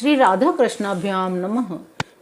श्री राधा कृष्णाभ्याम नमः।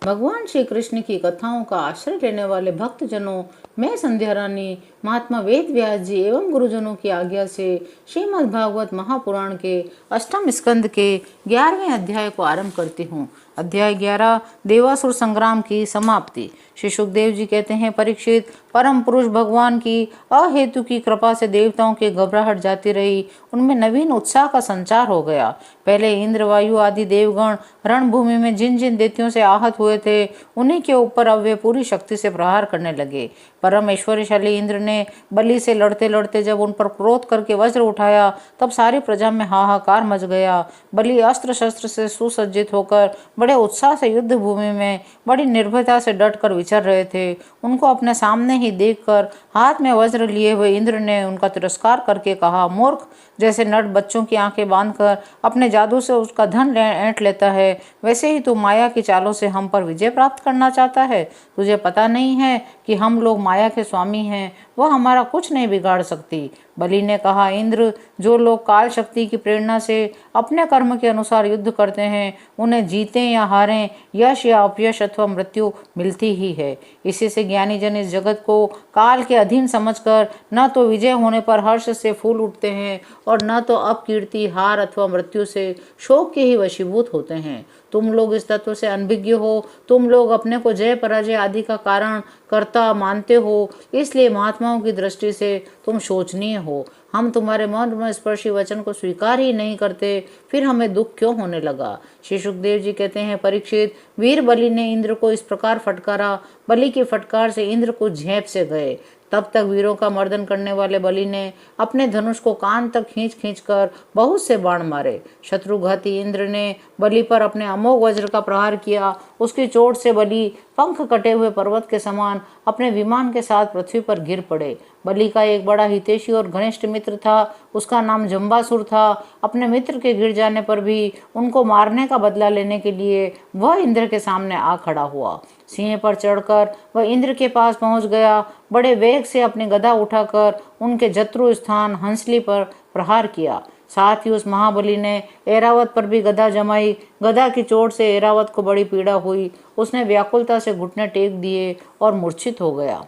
भगवान श्री कृष्ण की कथाओं का आश्रय लेने वाले भक्तजनों, मैं संध्या रानी महात्मा वेद व्यास जी एवं गुरुजनों की आज्ञा से श्रीमद् भागवत महापुराण के अष्टम स्कंद के 11वें अध्याय को आरंभ करती हूँ। अध्याय 11 देवासुर संग्राम की समाप्ति। श्री सुखदेव जी कहते हैं, परीक्षित, परम पुरुष भगवान की अहेतु की कृपा से देवताओं की घबराहट जाती रही, उनमें नवीन उत्साह का संचार हो गया। पहले इंद्र, वायु आदि देवगण रणभूमि में जिन जिन दैत्यों से आहत हुए थे, उन्हीं के ऊपर अब वे पूरी शक्ति से प्रहार करने लगे। परम ऐश्वर्यशाली इंद्र ने बलि से लड़ते लड़ते जब उन पर क्रोध करके वज्र उठाया, तब सारी प्रजा में हाहाकार मच गया। बलि अस्त्र शस्त्र से सुसज्जित होकर बड़े उत्साह से युद्ध भूमि में बड़ी निर्भयता से डटकर विचर रहे थे। उनको अपने सामने ही देखकर हाथ में वज्र लिए हुए इंद्र ने उनका तिरस्कार करके कहा, मूर्ख, जैसे नट बच्चों की आंखें बांधकर अपने जादू से उसका धन ऐंठ लेता है, वैसे ही तू माया की चालों से हम पर विजय प्राप्त करना चाहता है। तुझे पता नहीं है कि हम लोग माया के स्वामी हैं, वह हमारा कुछ नहीं बिगाड़ सकती। बलि ने कहा, इंद्र, जो लोग काल शक्ति की प्रेरणा से अपने कर्म के अनुसार युद्ध करते हैं, उन्हें जीतें या हारें, यश या अपयश अथवा मृत्यु मिलती ही है। इसी से ज्ञानी जन इस जगत को काल के अधीन समझकर न तो विजय होने पर हर्ष से फूल उठते हैं और न तो अपकीर्ति, हार अथवा मृत्यु से शोक के ही वशीभूत होते हैं। तुम लोग इस तत्व से अनभिज्ञ हो। तुम लोग अपने को जय पराजय आदि का कारण कर्ता मानते हो, इसलिए महात्माओं की दृष्टि से तुम शोचनीय हो। हम तुम्हारे मर्म स्पर्शी वचन को स्वीकार ही नहीं करते, फिर हमें दुख क्यों होने लगा। श्री सुखदेव जी कहते हैं, परीक्षित, वीर बलि ने इंद्र को इस प्रकार फटकारा। बलि की फटकार से इंद्र को झेप से गए। तब तक वीरों का मर्दन करने वाले बलि ने अपने धनुष को कान तक खींच खींच कर बहुत से बाण मारे। शत्रुघाती इंद्र ने बलि पर अपने अमोघ वज्र का प्रहार किया। उसकी चोट से बलि पंख कटे हुए पर्वत के समान अपने विमान के साथ पृथ्वी पर गिर पड़े। बलि का एक बड़ा हितैषी और घनिष्ठ मित्र था, उसका नाम जम्बासुर था। अपने मित्र के गिर जाने पर भी उनको मारने का बदला लेने के लिए वह इंद्र के सामने आ खड़ा हुआ। सिंह पर चढ़कर वह इंद्र के पास पहुंच गया। बड़े वेग से अपनी गदा उठाकर उनके जत्रु स्थान हंसली पर प्रहार किया। साथ ही उस महाबली ने ऐरावत पर भी गदा जमाई। गदा की चोट से ऐरावत को बड़ी पीड़ा हुई। उसने व्याकुलता से घुटने टेक दिए और मूर्छित हो गया।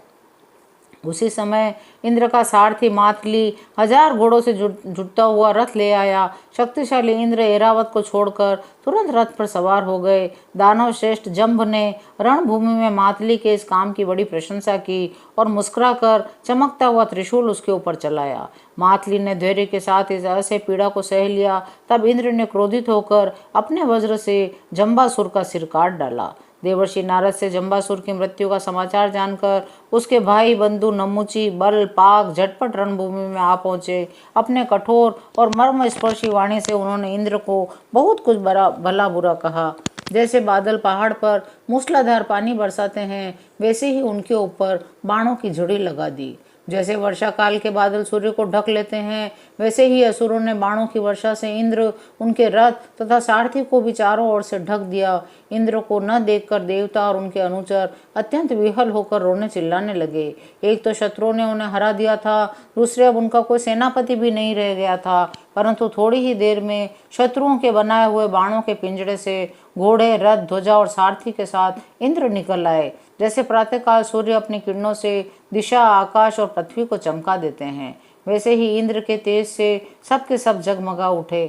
उसी समय इंद्र का सारथी मातली 1000 घोड़ों से जुटता हुआ रथ ले आया। शक्तिशाली इंद्र ऐरावत को छोड़कर तुरंत रथ पर सवार हो गए। दानव श्रेष्ठ जंभ ने रणभूमि में मातली के इस काम की बड़ी प्रशंसा की और मुस्कुराकर चमकता हुआ त्रिशूल उसके ऊपर चलाया। मातली ने धैर्य के साथ इस असह्य पीड़ा को सह लिया। तब इंद्र ने क्रोधित होकर अपने वज्र से जंबासुर का सिर काट डाला। देवर्षि नारद से जंबासुर की मृत्यु का समाचार जानकर उसके भाई बंधु नमुची, बल, पाक झटपट रणभूमि में आ पहुंचे। अपने कठोर और मर्म स्पर्शी वाणी से उन्होंने इंद्र को बहुत कुछ भला बुरा कहा। जैसे बादल पहाड़ पर मूसलाधार पानी बरसाते हैं, वैसे ही उनके ऊपर बाणों की झड़ी लगा दी। जैसे वर्षा काल के बादल सूर्य को ढक लेते हैं, वैसे ही असुरों ने बाणों की वर्षा से इंद्र, उनके रथ तथा सारथी को भी चारों ओर से ढक दिया। इंद्र को न देखकर देवता और उनके अनुचर अत्यंत विहल होकर रोने चिल्लाने लगे। एक तो शत्रुओं ने उन्हें हरा दिया था, दूसरे अब उनका कोई सेनापति भी नहीं रह गया था। परंतु थोड़ी ही देर में शत्रुओं के बनाए हुए बाणों के पिंजड़े से घोड़े, रथ, ध्वजा और सारथी के साथ इंद्र निकल आए। जैसे प्रातःकाल सूर्य अपनी किरणों से दिशा, आकाश और पृथ्वी को चमका देते हैं, वैसे ही इंद्र के तेज से सब के सब जगमगा उठे।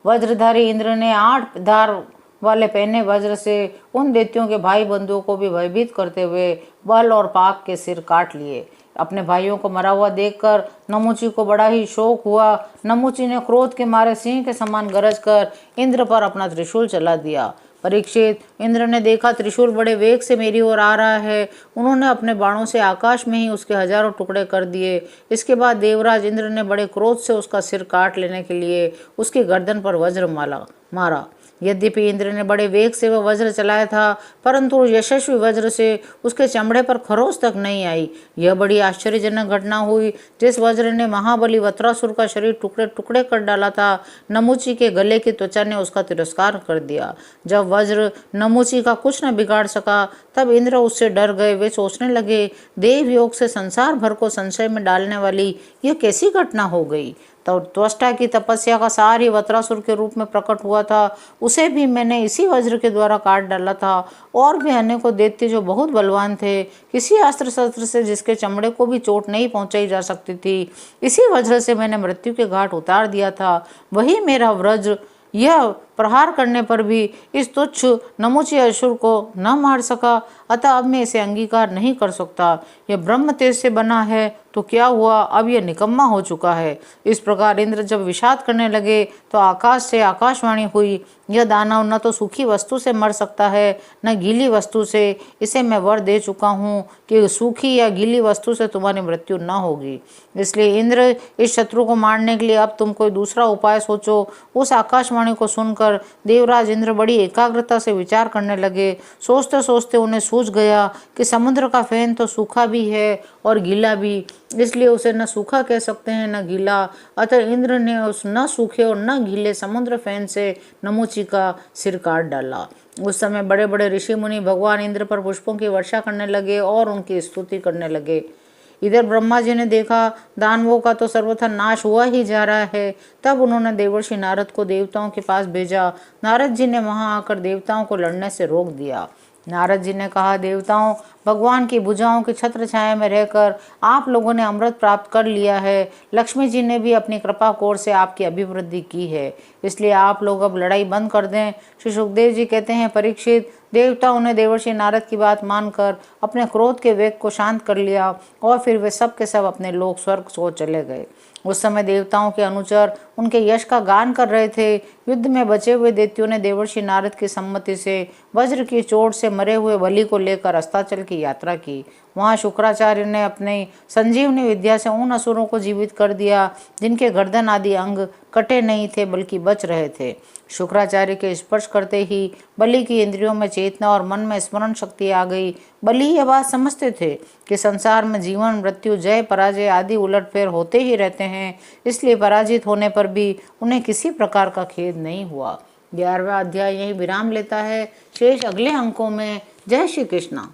वज्रधारी इंद्र ने 8 धार वाले पहने वज्र से उन दैत्यों के भाई बंधुओं को भी भयभीत करते हुए बल और पाक के सिर काट लिए। अपने भाइयों को मरा हुआ देखकर नमुची को बड़ा ही शोक हुआ। नमुची ने क्रोध के मारे सिंह के समान गरज कर इंद्र पर अपना त्रिशूल चला दिया। परीक्षित, इंद्र ने देखा त्रिशूल बड़े वेग से मेरी ओर आ रहा है। उन्होंने अपने बाणों से आकाश में ही उसके 1000 टुकड़े कर दिए। इसके बाद देवराज इंद्र ने बड़े क्रोध से उसका सिर काट लेने के लिए उसकी गर्दन पर वज्र मारा। यद्यपि इंद्र ने बड़े वेग से वह वज्र चलाया था, परंतु यशस्वी वज्र से उसके चमड़े पर खरोंच तक नहीं आई। यह बड़ी आश्चर्यजनक घटना हुई। जिस वज्र ने महाबली वत्रासुर का शरीर टुकड़े टुकड़े कर डाला था, नमुची के गले की त्वचा ने उसका तिरस्कार कर दिया। जब वज्र नमुची का कुछ न बिगाड़ सका, तब इंद्र उससे डर गए। वे सोचने लगे, देव योग से संसार भर को संशय में डालने वाली यह कैसी घटना हो गई। तो त्वष्टा की तपस्या का सार ही वत्रासुर के रूप में प्रकट हुआ था, उसे भी मैंने इसी वज्र के द्वारा काट डाला था। और भी अनेकों दैत्य जो बहुत बलवान थे, किसी अस्त्र शस्त्र से जिसके चमड़े को भी चोट नहीं पहुंचाई जा सकती थी, इसी वज्र से मैंने मृत्यु के घाट उतार दिया था। वही मेरा वज्र यह प्रहार करने पर भी इस तुच्छ नमुची असुर को न मार सका, अतः अब मैं इसे अंगीकार नहीं कर सकता। यह ब्रह्म तेज से बना है तो क्या हुआ, अब यह निकम्मा हो चुका है। इस प्रकार इंद्र जब विषाद करने लगे तो आकाश से आकाशवाणी हुई, यह दानव न तो सूखी वस्तु से मर सकता है न गीली वस्तु से। इसे मैं वर दे चुका हूँ कि सूखी या गीली वस्तु से तुम्हारी मृत्यु न होगी। इसलिए इंद्र, इस शत्रु को मारने के लिए अब तुम कोई दूसरा उपाय सोचो। उस आकाशवाणी को सुनकर देवराज इंद्र बड़ी एकाग्रता से विचार करने लगे। सोचते सोचते उन्हें सूझ गया कि समुद्र का फेन तो सूखा भी है और गीला भी, इसलिए उसे न सूखा कह सकते हैं न गीला। अतः इंद्र ने उस न सूखे और न गीले समुद्र फेन से नमुची का सिर काट डाला। उस समय बड़े बड़े ऋषि मुनि भगवान इंद्र पर पुष्पों की वर्षा करने लगे और उनकी स्तुति करने लगे। इधर ब्रह्मा जी ने देखा दानवों का तो सर्वथा नाश हुआ ही जा रहा है। तब उन्होंने देवर्षि नारद को देवताओं के पास भेजा। नारद जी ने वहां आकर देवताओं को लड़ने से रोक दिया। नारद जी ने कहा, देवताओं, भगवान की भुजाओं की छत्र छाया में रहकर आप लोगों ने अमृत प्राप्त कर लिया है। लक्ष्मी जी ने भी अपनी कृपा कोर से आपकी अभिवृद्धि की है, इसलिए आप लोग अब लड़ाई बंद कर दें। श्री सुखदेव जी कहते हैं, परीक्षित, देवताओं ने देवर्षि नारद की बात मानकर अपने क्रोध के वेग को शांत कर लिया और फिर वे सब के सब अपने लोक स्वर्ग को चले गए। उस समय देवताओं के अनुचर उनके यश का गान कर रहे थे। युद्ध में बचे हुए दैत्यों ने देवर्षि नारद की सम्मति से वज्र की चोट से मरे हुए बलि को लेकर अस्ताचल की यात्रा की। वहां शुक्राचार्य ने अपनी संजीवनी विद्या से उन असुरों को जीवित कर दिया जिनके गर्दन आदि अंग कटे नहीं थे बल्कि बच रहे थे। शुक्राचार्य के स्पर्श करते ही बलि की इंद्रियों में चेतना और मन में स्मरण शक्ति आ गई। बलि यह बात समझते थे कि संसार में जीवन मृत्यु जय पराजय आदि उलटफेर होते ही रहते हैं, इसलिए पराजित होने पर भी उन्हें किसी प्रकार का खेद नहीं हुआ। 11वां अध्याय यही विराम लेता है। शेष अगले अंकों में। जय श्री कृष्ण।